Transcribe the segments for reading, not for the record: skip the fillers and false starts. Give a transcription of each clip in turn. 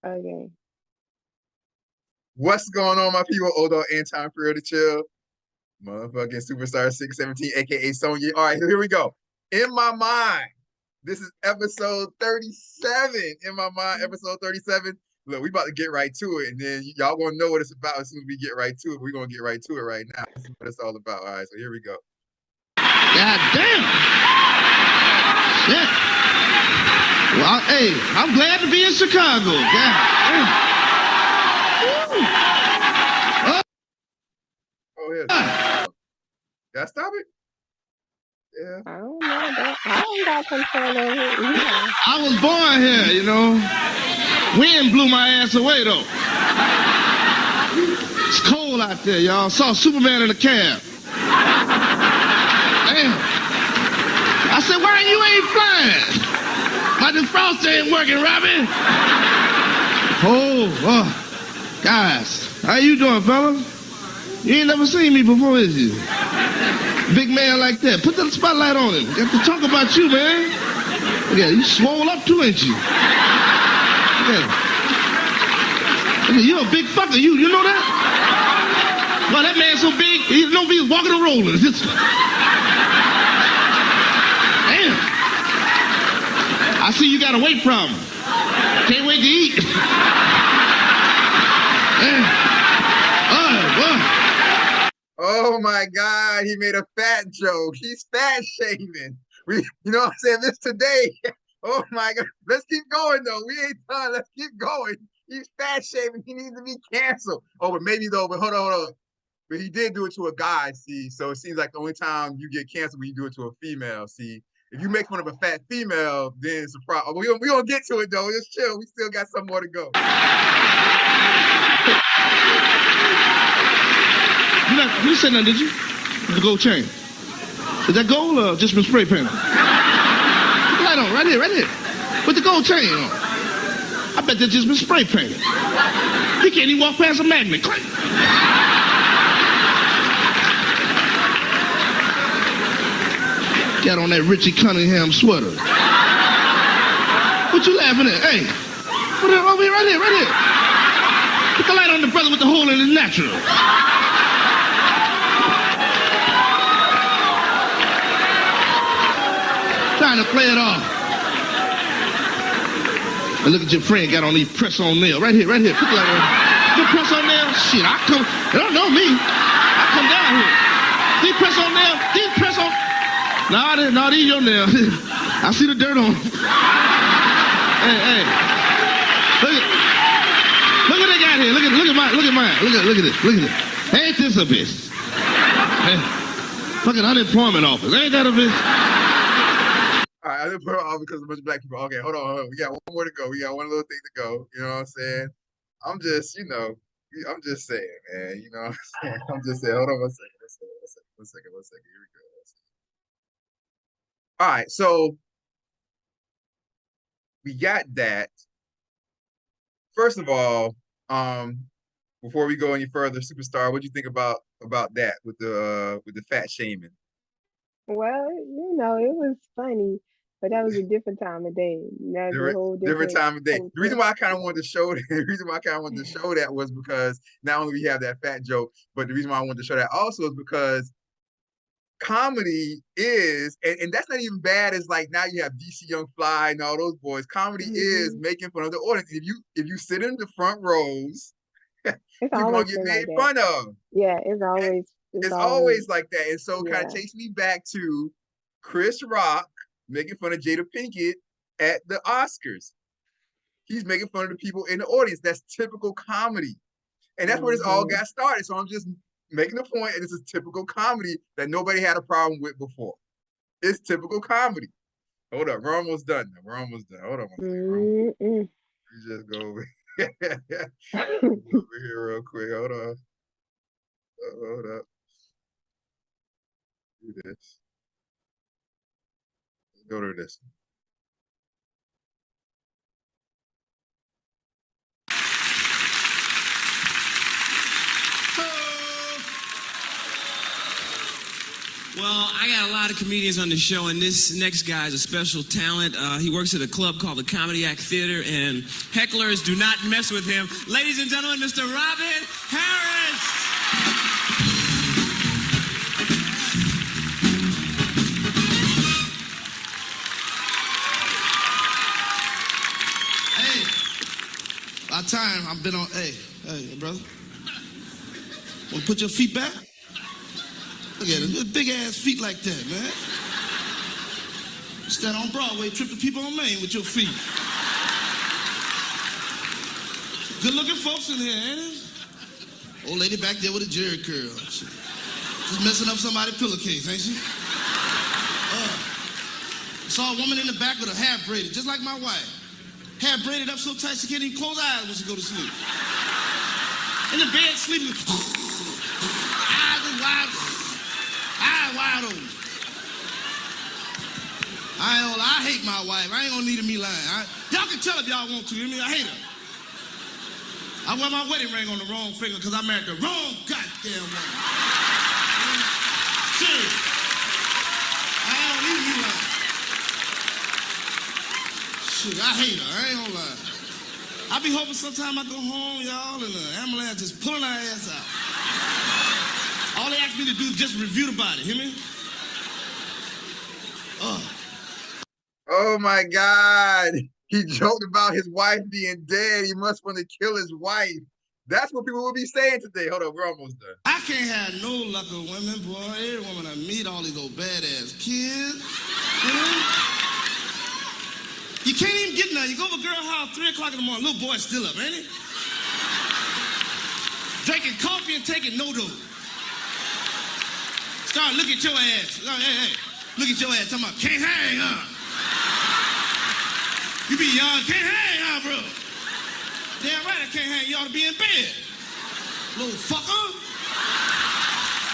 Okay. What's going on, my people? Old dog Anti-Imperial to chill. Motherfucking Superstar 617, aka Sonya. All right, here we go. In my mind, this is episode 37. In my mind, episode 37. Look, we about to get right to it, and then y'all gonna know what it's about as soon as we get right to it. We're gonna get right to it right now. This is what it's all about. All right, so here we go. God damn. Shit. Well, hey, I'm glad to be in Chicago. God damn. Oh, yeah. Gotta stop it? Yeah. I don't know that. I don't got control of it. Yeah. I was born here, you know. Wind blew my ass away, though. It's cold out there, y'all. Saw Superman in a cab. Damn. I said, why you ain't flying? My defroster ain't working, Robbie. Oh, guys. How you doing, fella? You ain't never seen me before, is you? Big man like that. Put the spotlight on him. Got to talk about you, man. Look at you swole up 2 inches. Look at you a big fucker. You know that? Well, that man's so big, he don't know if he's walking or rolling. It's just... Damn. I see you got a weight problem. Can't wait to eat. Damn. Oh my God, he made a fat joke. He's fat shaming. You know what I'm saying? This today. Oh my God. Let's keep going though. We ain't done. Let's keep going. He's fat shaming. He needs to be canceled. Oh, but maybe though, but hold on. But he did do it to a guy, see. So it seems like the only time you get canceled when you do it to a female, see. If you make fun of a fat female, then it's a problem. We gonna get to it though. Just chill. We still got some more to go. You said nothing, did you? The gold chain. Is that gold or just been spray painted? Put the light on, right here. With the gold chain on. I bet that just been spray painted. He can't even walk past a magnet. Got on that Richie Cunningham sweater. What you laughing at? Hey, put it over here, right here. Put the light on the brother with the hole in his natural. Trying to play it off. And look at your friend got on these press-on nails. Right here. Put the light on. The press-on nails? Shit, they don't know me. I come down here. These press-on nails, No, these your nails. I see the dirt on them. Hey. Look what they got here. Look at mine. Look at this. Ain't this a bitch? Hey, fucking unemployment office. Ain't that a bitch? All right, I didn't put it off because of a bunch of black people. Okay, hold on. We got one more to go. We got one little thing to go. You know what I'm saying? I'm just saying, man. You know what I'm saying? I'm just saying. Hold on one second. One second. Here we go. All right, so we got that. First of all, before we go any further, Superstar, what do you think about that with the fat shaming? Well, it was funny, but that was a different time of day. That was a whole different time of day. The reason why I kind of wanted to show that, was because not only we have that fat joke, but the reason why I wanted to show that also is because comedy is, and that's not even bad as like now you have DC Young Fly and all those boys. Comedy is making fun of the audience. If you sit in the front rows, you're gonna get made fun of. Yeah, it's always like that. And so it kind of takes me back to Chris Rock making fun of Jada Pinkett at the Oscars. He's making fun of the people in the audience. That's typical comedy. And that's where this all got started. So I'm just making the point, and this is typical comedy that nobody had a problem with before. It's typical comedy. Hold up, we're almost done. Hold on. You just go over here. Over here real quick. Hold on. Hold up. Do this. Go to this. Well, I got a lot of comedians on the show, and this next guy is a special talent. He works at a club called the Comedy Act Theater, and hecklers do not mess with him. Ladies and gentlemen, Mr. Robin Harris. Hey, by time I've been on. Hey, brother. Want to put your feet back? Look at it, big ass feet like that, man. Stand on Broadway, tripping people on Main with your feet. Good looking folks in here, ain't it? Old lady back there with a jerry curl. Just messing up somebody's pillowcase, ain't she? Saw a woman in the back with her hair braided, just like my wife. Hair braided up so tight she can't even close her eyes when she go to sleep. In the bed, sleeping. Eyes are wide. Eyes wide open. I hate my wife. I ain't gonna need me lying. Y'all can tell if y'all want to. I mean, I hate her. I wear my wedding ring on the wrong finger because I married the wrong goddamn woman. Serious. I don't need me lying. Shit, I hate her. I ain't gonna lie. I be hoping sometime I go home, y'all, and the ambulance just pulling her ass out. All they ask me to do is just review the body, hear me? Oh my God. He joked about his wife being dead. He must want to kill his wife. That's what people will be saying today. Hold on, we're almost done. I can't have no luck with women, boy. Every woman I meet, all these old badass kids. You know? You can't even get none. You go to a girl house 3 o'clock in the morning, little boy's still up, ain't he? Drinking coffee and taking no-do. Start look at your ass. Hey. Look at your ass. Talking about, can't hang, huh? You be young, can't hang, huh, bro? Damn right I can't hang. You ought to be in bed. Little fucker.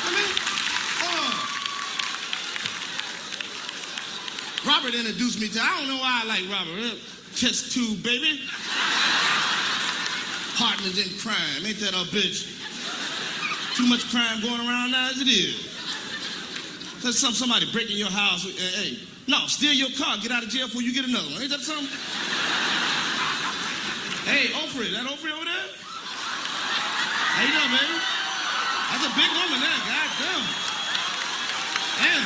I mean, Robert introduced me to, I don't know why I like Robert. Chest tube, baby. Partners in crime. Ain't that a bitch? Too much crime going around now as it is. There's somebody breaking your house. Hey, no, steal your car, get out of jail before you get another one. Ain't that something? Hey, Ofri, that Ofri over there? How you doing, baby? That's a big woman there, goddamn. Damn,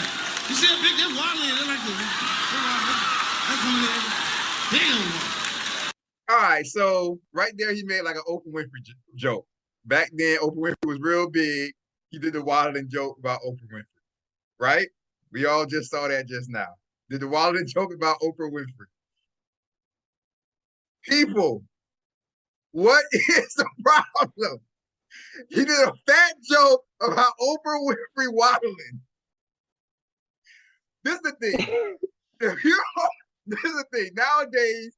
you see how big this waddling is? Like that's one of the big old one. All right, so right there he made like an Oprah Winfrey joke. Back then, Oprah Winfrey was real big. He did the waddling joke about Oprah Winfrey. Right? We all just saw that just now. Did the Wilder joke about Oprah Winfrey? People, what is the problem? He did a fat joke about Oprah Winfrey waddling. This is the thing. This is the thing. Nowadays,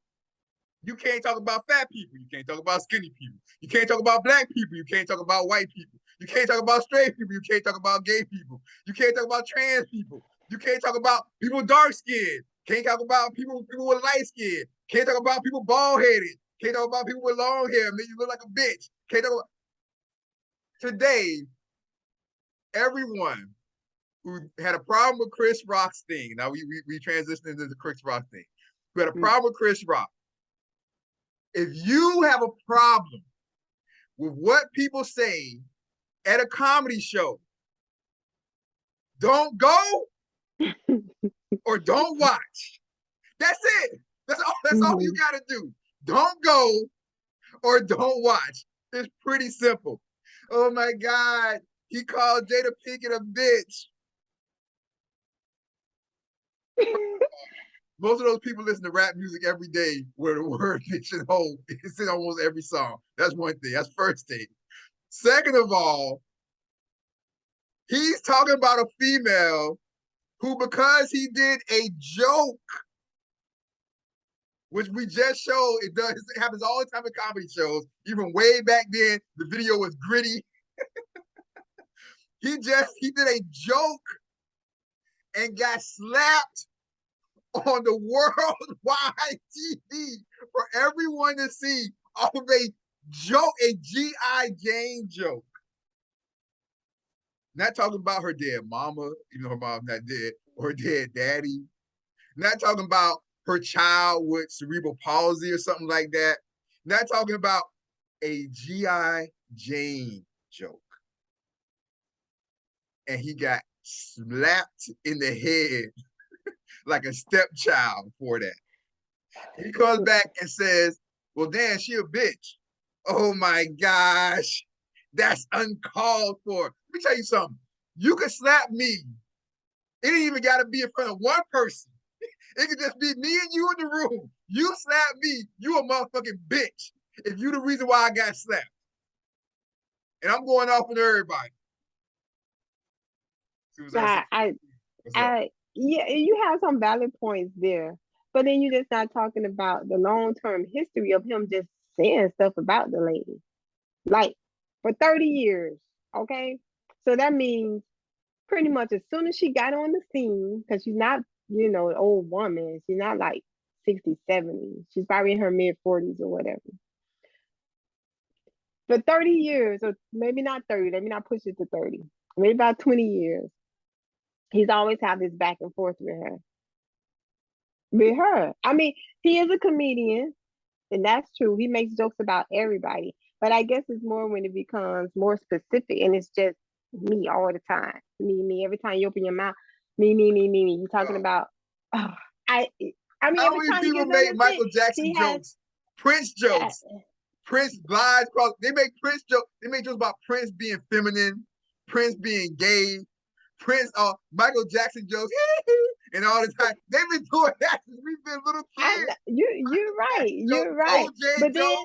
you can't talk about fat people. You can't talk about skinny people. You can't talk about black people. You can't talk about white people. You can't talk about straight people. You can't talk about gay people. You can't talk about trans people. You can't talk about people dark skinned. Can't talk about people with light skin. Can't talk about people bald headed. Can't talk about people with long hair. Make you look like a bitch. Can't talk about. Today, everyone who had a problem with Chris Rock's thing. Now we transitioned into the Chris Rock thing. Who had a problem with Chris Rock. If you have a problem with what people say at a comedy show, don't go or don't watch. That's it. That's all you gotta do. Don't go or don't watch. It's pretty simple. Oh my God. He called Jada Pinkett a bitch. Most of those people listen to rap music every day where the word bitch and hoe is in almost every song. That's one thing. That's first thing. Second of all, he's talking about a female who, because he did a joke, which we just showed, it happens all the time in comedy shows, even way back then, the video was gritty. He did a joke and got slapped on the worldwide TV for everyone to see off of a joke, a G.I. Jane joke. Not talking about her dead mama, even though her mom's not dead, or her dead daddy. Not talking about her child with cerebral palsy or something like that. Not talking about a G.I. Jane joke. And he got slapped in the head like a stepchild for that. He comes back and says, well, damn, she a bitch. Oh my gosh, that's uncalled for. Let me tell you something. You could slap me. It ain't even got to be in front of one person. It could just be me and you in the room. You slap me, you a motherfucking bitch. If you the reason why I got slapped. And I'm going off with everybody. Yeah, you have some valid points there, but then you're just not talking about the long-term history of him just saying stuff about the lady, like for 30 years. Okay, so that means pretty much as soon as she got on the scene, because she's not, an old woman, she's not like 60, 70, she's probably in her mid-40s or whatever. For 30 years, or maybe not 30, let me not push it to 30, maybe about 20 years, he's always had this back and forth with her. I mean, he is a comedian, and that's true. He makes jokes about everybody. But I guess it's more when it becomes more specific and it's just me all the time. Me. Every time you open your mouth, me. You're talking about, I mean, how every many time people made Michael Jackson jokes, Prince jokes, Prince lies, they make Prince jokes. They make jokes about Prince being feminine, Prince being gay, Prince, Michael Jackson jokes, and all the time. They've been doing that since we've been little kids. You're right. You're right. OJ but jokes, then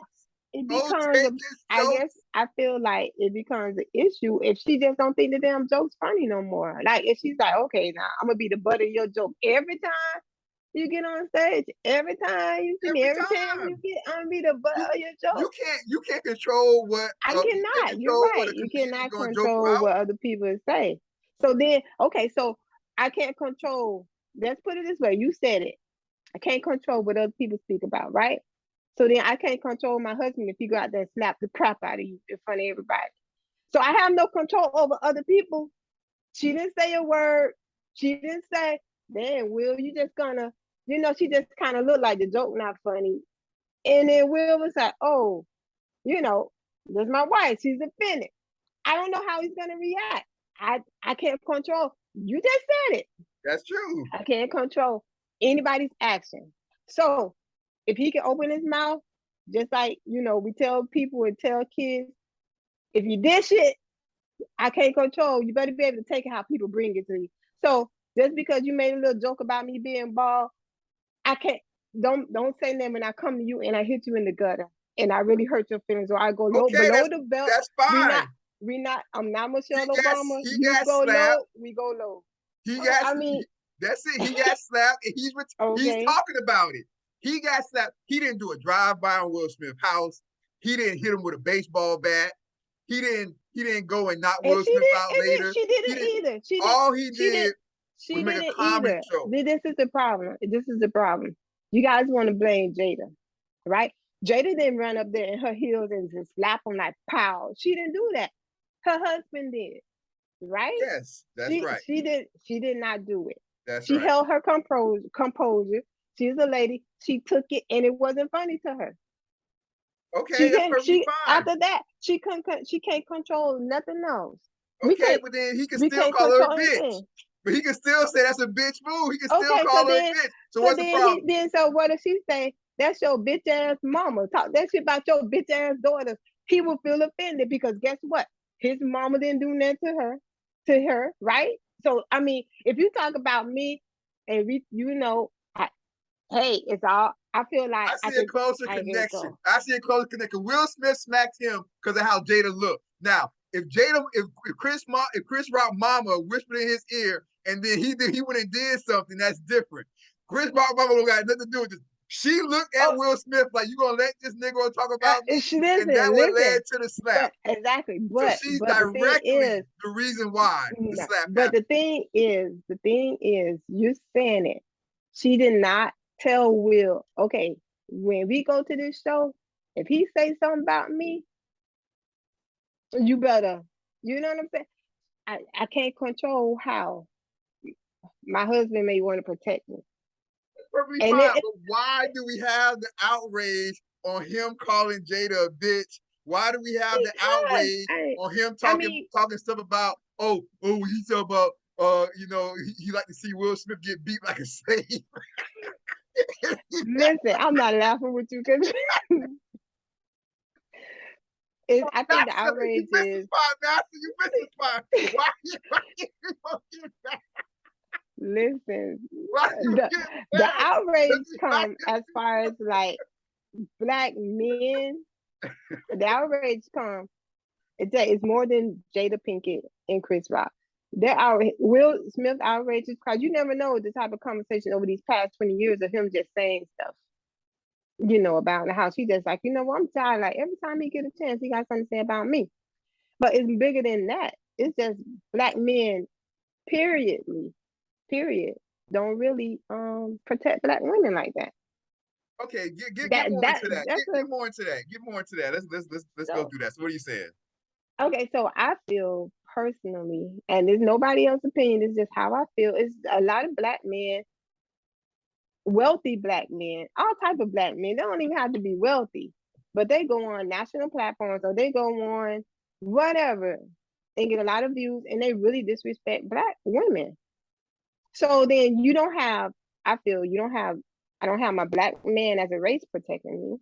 it becomes, I guess, I feel like it becomes an issue if she just don't think the damn joke's funny no more. Like, if she's like, okay, now I'm going to be the butt of your joke every time you get on stage, every time you see me, every time you get, I'm going to be the butt of your joke. You can't control what. I cannot. You're right. You cannot control what other people say. So then, okay, so I can't control. Let's put it this way. You said it. I can't control what other people speak about, right? So then I can't control my husband if he go out there and slap the crap out of you in front of everybody. So I have no control over other people. She didn't say a word. She didn't say, damn, Will, you just gonna, she just kind of looked like the joke not funny. And then Will was like, oh, that's my wife. She's offended. I don't know how he's gonna react. I can't control. You just said it. That's true. I can't control anybody's action. So if he can open his mouth, just like, we tell people and tell kids, if you did shit, I can't control. You better be able to take it how people bring it to you. So just because you made a little joke about me being bald, I can't, don't say that when I come to you and I hit you in the gutter and I really hurt your feelings, or I go low below the belt. That's fine. I'm not Michelle Obama. You go low, we go low. That's it. He got slapped and he's talking about it. He got slapped. He didn't do a drive-by on Will Smith's house. He didn't hit him with a baseball bat. He didn't go and knock Will Smith out later. She didn't either. All he did was make a comedy show. This is the problem. You guys want to blame Jada, right? Jada didn't run up there in her heels and just slap him like pow. She didn't do that. Her husband did, right? Yes, that's right. She did not do it. She held her composure. She's a lady. She took it, and it wasn't funny to her. Okay, that's perfectly fine. After that, she can't control nothing else. Okay, but then he can still call her a bitch. But he can still say that's a bitch move. He can still call her a bitch. So what's the problem? So what if she say, that's your bitch ass mama? Talk that shit about your bitch ass daughters. He will feel offended because guess what? His mama didn't do that to her, right? So I mean, if you talk about me and hey, it's all. I feel like I see a closer connection. I see a closer connection. Will Smith smacked him because of how Jada looked. Now, if Chris Rock mama whispered in his ear and then he went and did something, that's different. Chris Rock mama don't got nothing to do with this. She looked at Will Smith like, you gonna let this nigga talk about me? And that what led to the slap. Exactly. So she's directly the reason why the slap happened. But the thing is, you're saying it. She did not tell Will, okay, when we go to this show, if he say something about me, you better, you know what I'm saying? I can't control how my husband may want to protect me. Perfectly fine, but why do we have the outrage on him calling Jada a bitch? Why do we have the outrage on him talking stuff about, he talk about, he like to see Will Smith get beat like a slave. Listen, I'm not laughing with you because I think the outrage is. You missed the spot. Why you get that? Listen, the outrage comes as far as like black men. The outrage comes. It's more than Jada Pinkett and Chris Rock. Will Smith outrage is because you never know the type of conversation over these past 20 years of him just saying stuff, about the house. He just like, what, I'm tired. Like every time he get a chance, he got something to say about me. But it's bigger than that. It's just black men, period, don't really protect black women like that. Okay, get more into that. Get more into that. Let's go through that. So what are you saying? Okay, so I feel personally, and there's nobody else's opinion, it's just how I feel. It's a lot of black men, wealthy black men, all type of black men. They don't even have to be wealthy, but they go on national platforms or they go on whatever and get a lot of views, and they really disrespect black women. So then I don't have my black man as a race protecting me.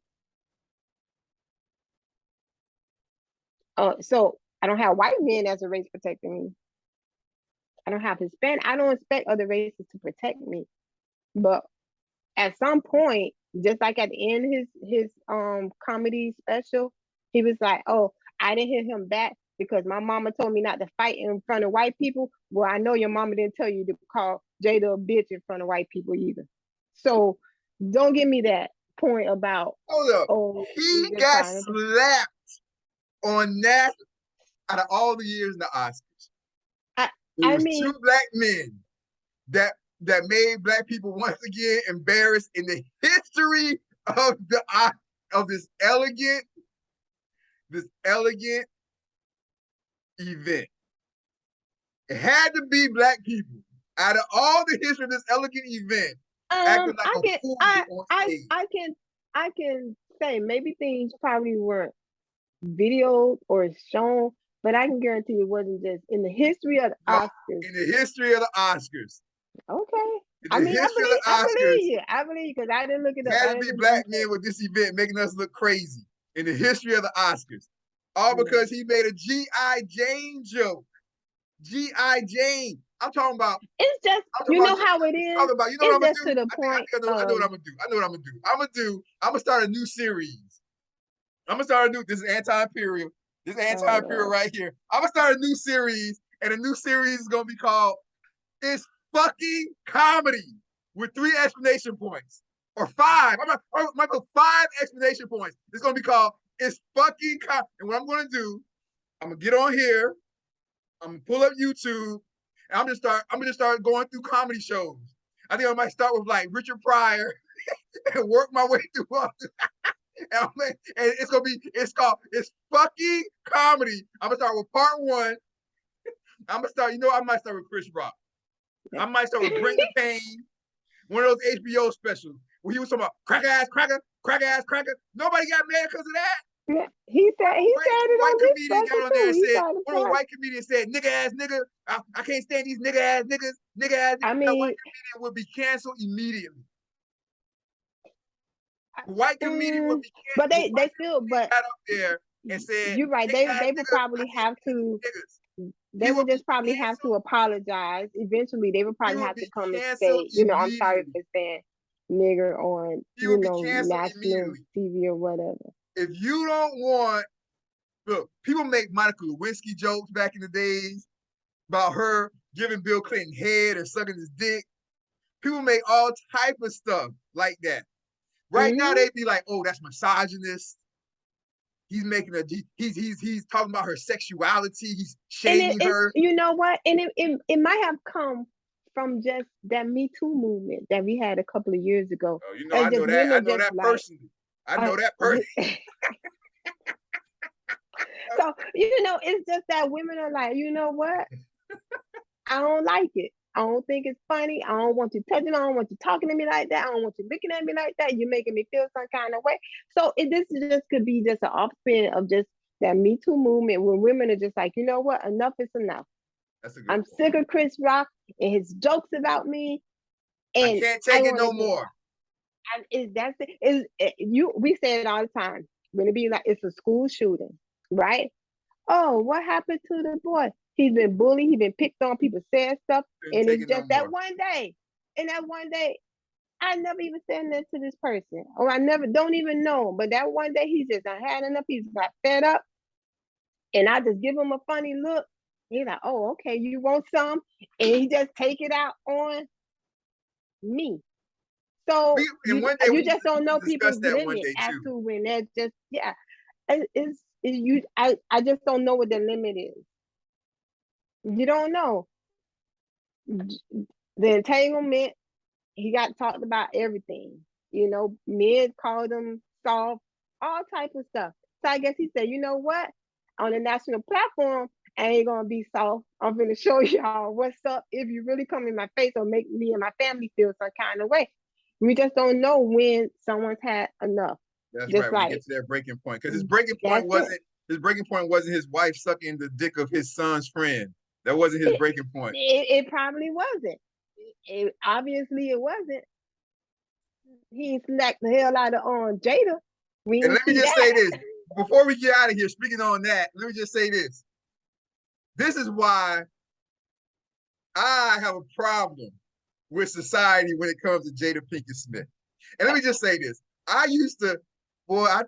So I don't have white men as a race protecting me. I don't have Hispanic. I don't expect other races to protect me. But at some point, just like at the end of his comedy special, he was like, "Oh, I didn't hit him back because my mama told me not to fight in front of white people." Well, I know your mama didn't tell you to call Jada a bitch in front of white people either. So don't give me that point about. Hold up. He got slapped on that out of all the years in the Oscars. It was two black men that made black people once again embarrassed in the history of this elegant event. It had to be black people out of all the history of this elegant event. Acting like a fool on stage. I can say maybe things probably weren't videoed or shown, but I can guarantee it wasn't just in the history of the Oscars. In the history of the Oscars. Okay. I believe you because I didn't look it up. Had to be black men with this event making us look crazy in the history of the Oscars. All because he made a G.I. Jane joke. G.I. Jane. I'm talking about. It's just, how it is. Talking about, you know what I'm going to do? To the point. I know what I'm going to do. I'm going to start a new series. This is Anti-Imperial. This is Anti-Imperial right here. I'm going to start a new series, and the new series is going to be called It's Fucking Comedy with 3 exclamation points. Or 5. I might go 5 exclamation points. It's going to be called It's Fucking Comedy. And what I'm going to do, I'm going to get on here. I'm going to pull up YouTube. And I'm gonna start going through comedy shows. I think I might start with like Richard Pryor and work my way through all and it's called It's Fucking Comedy. I'm gonna start with part 1. I might start with Chris Rock. I might start with Bring the Pain, one of those HBO specials where he was talking about crack ass cracker. Nobody got mad because of that. Yeah, he said it on this special too. One of the white comedians said, "Nigga ass nigga, I can't stand these nigga ass niggas. Nigga ass niggas." I mean, white comedian would be canceled immediately. The white comedian would be canceled. But they still got up there and said, "You're right." They would probably have to. They would just probably have to apologize. Eventually, they would probably have to come and say, "I'm sorry for saying nigger on national TV or whatever." If you don't want, look, people make Monica Lewinsky jokes back in the days about her giving Bill Clinton head or sucking his dick. People make all type of stuff like that. Right now, they'd be like, "Oh, that's misogynist. He's making he's talking about her sexuality. He's shaming her." You know what? And it might have come from just that Me Too movement that we had a couple of years ago. Oh, I know that personally. I know that person. So, it's just that women are like, you know what? I don't like it. I don't think it's funny. I don't want you touching. I don't want you talking to me like that. I don't want you looking at me like that. You're making me feel some kind of way. So this just could be just an offspring of just that Me Too movement, when women are just like, you know what, enough is enough. I'm sick of Chris Rock and his jokes about me, and I can't take it no more. We say it all the time. When it be like it's a school shooting, right? Oh, what happened to the boy? He's been bullied. He's been picked on. People said stuff, and it's just that one day. And that one day, I never even said that to this person, or I don't even know him. But that one day, he just had enough. He's got fed up, and I just give him a funny look. He's like, "Oh, okay, you want some?" And he just take it out on me. So you just don't know people's limit as to when they're just I just don't know what the limit is. You don't know. The entanglement, he got talked about everything. You know, men called him soft, all type of stuff. So I guess he said, you know what? On the national platform, I ain't gonna be soft. I'm gonna show y'all what's up if you really come in my face or make me and my family feel some kind of way. We just don't know when someone's had enough. That's just right. We get to that breaking point, because his breaking point wasn't his wife sucking the dick of his son's friend. That wasn't his breaking point. It probably wasn't. Obviously it wasn't. He slacked the hell out of Jada. And let me just say this before we get out of here. Speaking on that, let me just say this. This is why I have a problem with society when it comes to Jada Pinkett Smith. And let me just say this. I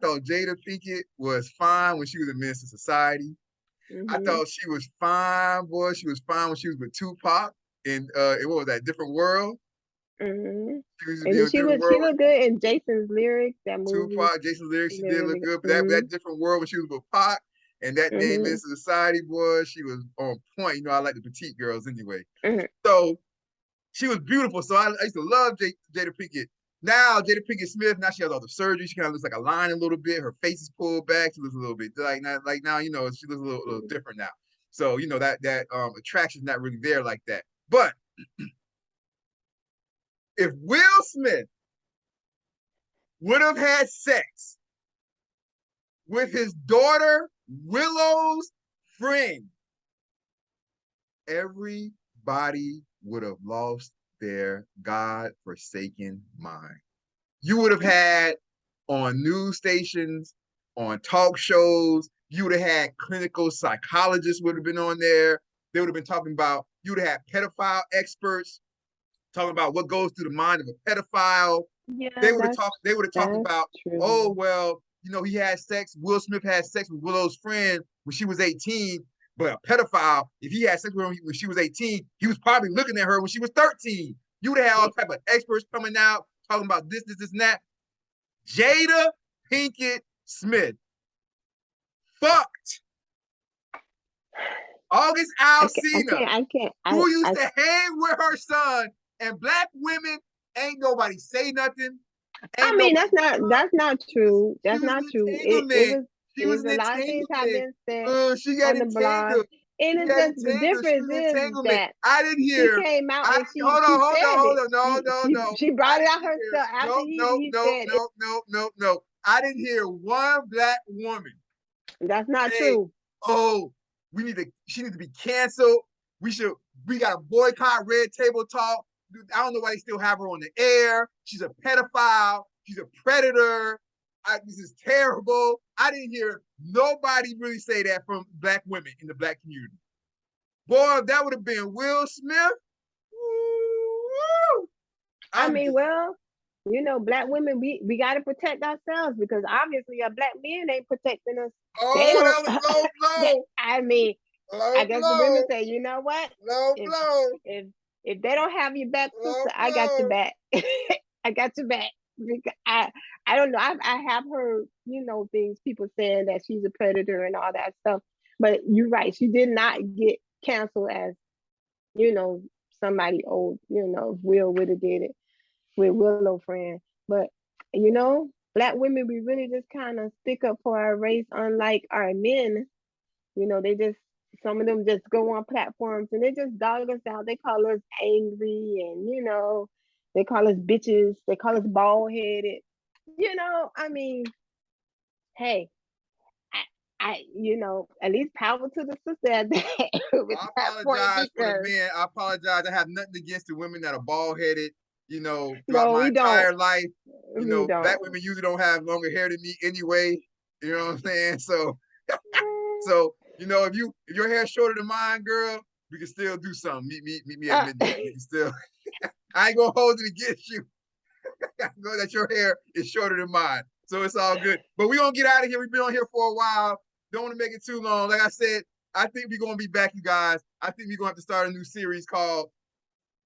thought Jada Pinkett was fine when she was a Menace to Society. I thought she was fine, boy. She was fine when she was with Tupac in what was that, Different World? She looked good in Jason's Lyrics, that movie. Tupac, Jason's Lyrics, she did look good. But that Different World, when she was with Pac, and that name Menace to Society, boy, she was on point. You know, I like the petite girls anyway. So she was beautiful. So I used to love Jada Pinkett. Now, Jada Pinkett Smith, now she has all the surgery. She kind of looks like a lion a little bit. Her face is pulled back. She looks a little bit like now, you know, she looks a little different now. So, you know, that attraction's not really there like that. But if Will Smith would have had sex with his daughter Willow's friend, everybody would have lost their God-forsaken mind. You would have had on news stations, on talk shows, you would have had clinical psychologists would have been on there. They would have been talking about, you would have had pedophile experts talking about what goes through the mind of a pedophile. Yeah, they would have talked about, true. Oh, well, you know, he had sex, Will Smith had sex with Willow's friend when she was 18. But a pedophile, if he had sex with her when she was 18, he was probably looking at her when she was 13. You would have had all type of experts coming out, talking about this, and that. Jada Pinkett Smith fucked August Alsina, who used to hang with her son, and black women, ain't nobody say nothing. That's not true. That's not true. It was a lot of things have been said. She got entangled. And it's just the difference is that I didn't hear. She came out and she hold on. No. She brought it out herself after he said it. No. I didn't hear one black woman. That's not true. Oh, she needs to be canceled. We got to boycott Red Table Talk. I don't know why they still have her on the air. She's a pedophile. She's a predator. This is terrible. I didn't hear nobody really say that from black women in the black community. Boy, if that would have been Will Smith. Woo, well, you know, black women, we got to protect ourselves, because obviously our black men ain't protecting us. Oh, that was low blow. I guess the women say, you know what? Low blow. If they don't have your back, sister, I got your back. I got your back. Because I don't know. I have heard, you know, things, people saying that she's a predator and all that stuff. But you're right. She did not get canceled as, you know, somebody old, you know, Will would have did it with Willow friend. But, you know, black women, we really just kind of stick up for our race, unlike our men. You know, they just some of them just go on platforms and they just dog us out. They call us angry and, you know, they call us bitches. They call us bald-headed. You know, I mean, hey, you know, at least power to the sister at that. I apologize for the men. I apologize. I have nothing against the women that are bald-headed, you know, throughout my entire life. You know, black women usually don't have longer hair than me anyway. You know what I'm saying? So, you know, if your hair's shorter than mine, girl, we can still do something. Meet me at midnight. We can still. I ain't gonna hold it against you. I know that your hair is shorter than mine, so it's all good. But we're gonna get out of here. We've been on here for a while. Don't want to make it too long. Like I said, I think we're gonna be back, you guys. I think we're gonna have to start a new series called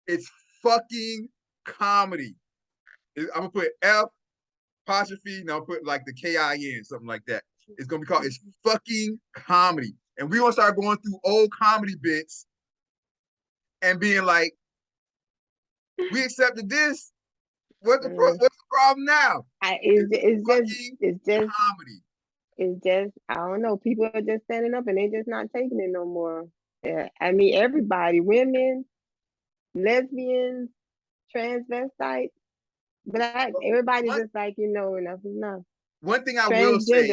"It's Fucking Comedy." I'm gonna put F apostrophe, and I'll put like the KIN, something like that. It's gonna be called "It's Fucking Comedy," and we're gonna start going through old comedy bits and being like, "We accepted this. What's the problem now?" It's just comedy. It's just, I don't know. People are just standing up and they're just not taking it no more. Yeah, I mean, everybody, women, lesbians, transvestites, blacks, everybody's just like, you know, enough is enough. One thing I will say,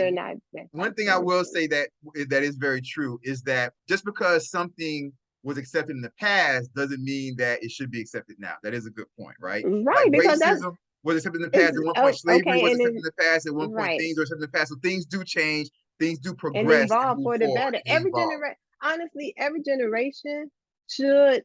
that is very true is that just because something was accepted in the past doesn't mean that it should be accepted now. That is a good point, right? Right, like because racism was accepted in the past. At one point, slavery was accepted in the past. At one point, things were accepted in the past. So things do change. Things do progress and evolve for the better. Every generation, honestly, every generation should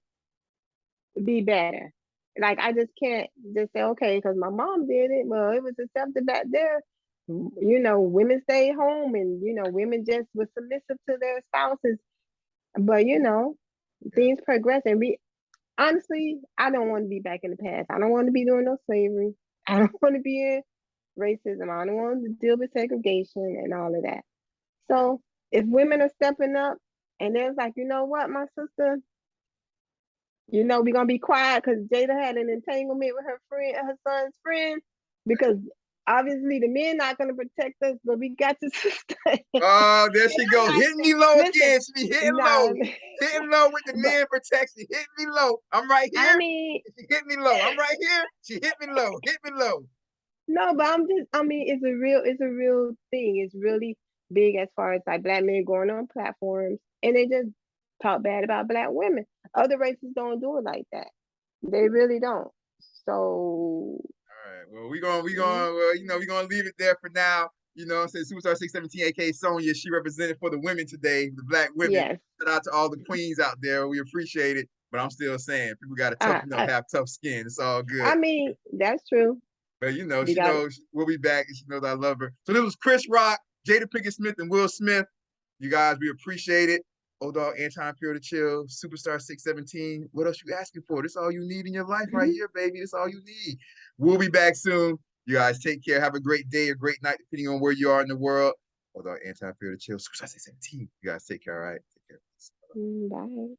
be better. Like, I just can't just say, okay, because my mom did it. Well, it was accepted back there. You know, women stayed home and, you know, women just were submissive to their spouses. But, you know, things progress. And honestly, I don't want to be back in the past. I don't want to be doing no slavery. I don't want to be in racism. I don't want to deal with segregation and all of that. So if women are stepping up and there's like, you know what, my sister, you know, we're going to be quiet because Jada had an entanglement with her son's friend, because obviously the men not going to protect us, but we got your sister. Oh, there she goes. Hitting me low again. She be hitting low. Hitting low with the men protection. Hit me low. I'm right here. I mean, she hit me low. I'm right here. She hit me low. Hit me low. No, but I mean, it's a real thing. It's really big as far as like black men going on platforms and they just talk bad about black women. Other races don't do it like that. They really don't. So, all right. Well, we're gonna leave it there for now. You know, I'm saying Superstar 617, aka Sonya, she represented for the women today, the black women. Yes. Shout out to all the queens out there. We appreciate it. But I'm still saying people gotta toughen up, have tough skin. It's all good. I mean, that's true. But you know, she knows we'll be back and she knows I love her. So this was Chris Rock, Jada Pinkett Smith, and Will Smith. You guys, we appreciate it. Old Dog, Anti-Imperial to Chill, Superstar 617. What else you asking for? This is all you need in your life right here, baby. This is all you need. We'll be back soon. You guys take care. Have a great day, a great night, depending on where you are in the world. Old Dog, Anti-Imperial to Chill, Superstar 617. You guys take care, all right? Take care. Bye.